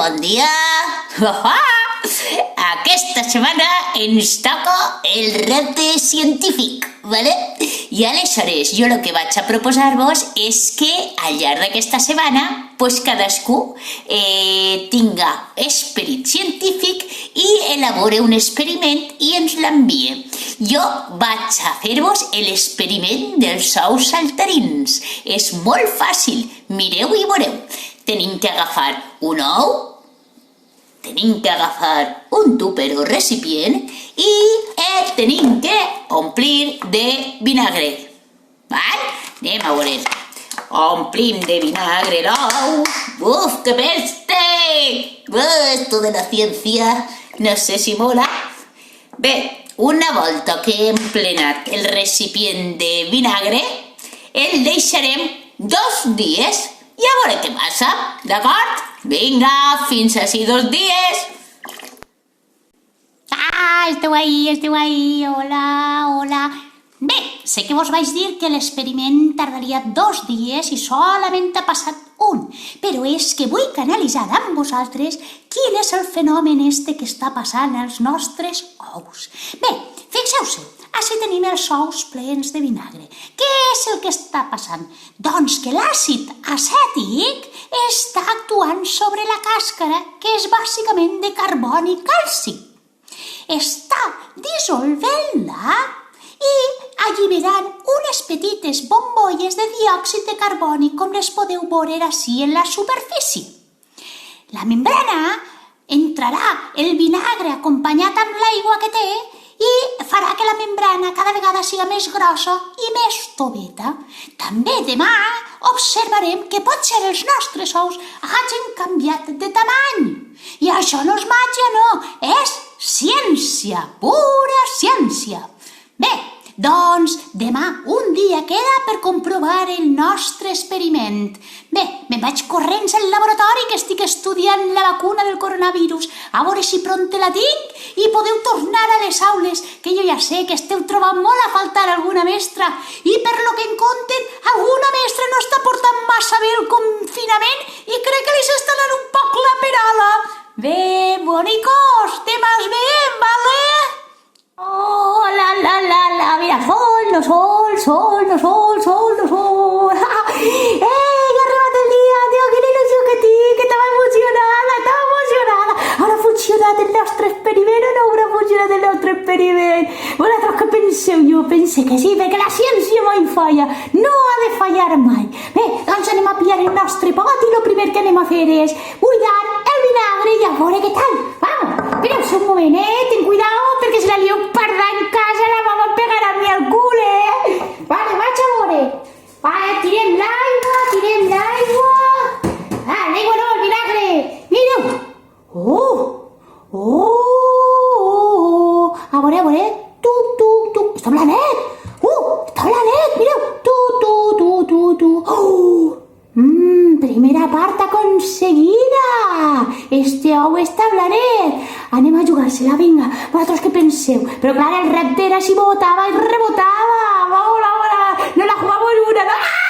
Bon dia! Aquesta setmana ens toca el repte científic, ¿vale? I aleshores jo el que vaig a proposar-vos és que al llarg d'aquesta setmana pues cadascú tinga esperit científic i elabore un experiment i ens l'envie. Jo vaig a fer-vos l'experiment dels ous saltarins. És molt fàcil, mireu i veureu. Tenim que agafar un ou, tenim que agafar un tupper o recipient i el tenim que omplir de vinagre. Val? Anem a veure. Omplim de vinagre l'ou. ¡Uf, qué peste! Esto de la ciencia, no sé si mola. Bé, una volta que hem plenat el recipient de vinagre, el deixarem 2 dies i a veure què passa, d'acord? Vinga, fins així 2 dies. Esteu ahí, hola. Bé, sé que vos vaig dir que l'experiment tardaria 2 dies i solament ha passat 1, però és que vull que analitzar amb vosaltres quin és el fenomen que està passant als nostres ous. Bé, fixeu-se, així tenim els ous plens de vinagre. Què és el que està passant? Doncs que l'àcid acètic està actuant sobre la càscara, que és bàsicament de carboni i calci. Està dissolvent-la i alliberant unes petites bombolles de diòxid de carboni, com les podeu veure així en la superfície. La membrana entrarà el vinagre acompanyat amb l'aigua que té i farà que la membrana cada vegada siga més grossa i més toveta. També demà observarem que potser els nostres ous hagin canviat de tamany. I això no és màgia, no, és ciència, pura ciència. Bé, doncs demà un dia queda per comprovar el nostre experiment. Bé, me'n vaig corrents al laboratori que estic estudiant la vacuna del coronavirus, a veure si pront la tinc i podeu tornar a les aules, que jo ja sé que esteu trobant molt a faltar alguna mestra i per lo que em conten, alguna mestra no està portant massa bé el confinament i crec que li està anant un poc la perola. Bé, bonicos, temas bien, ¿vale? Oh, la, mira, sol. ¡Ey, arribat el dia, Déu, quina il·lusió que tinc, que estava emocionada. Haurà funcionat el nostre experiment o no haurà funcionat el nostre experiment? Vosaltres què penseu? Jo pense que sí, perquè la ciència mai falla, no ha de fallar mai. Bé, doncs anem a pillar el nostre pot i el primer que anem a fer és buidar el vinagre i a veure què tal. Vamos, espereu un moment, ten cuidado, perquè si la lieu parda en casa la mama pegarà a mi al cul, Vale, vaig a veure. Vale, tirem l'aigua. L'aigua no, el vinagre. Mireu. A veure. Tuc. Està blanet. Està blanet, mireu. Primera part aconseguida. Este ou està blanet. Anem a jugar-se-la, vinga. Vosaltres què penseu? Però clar, el repte era si botava i rebotava. Vamos. No la jugamos una, no.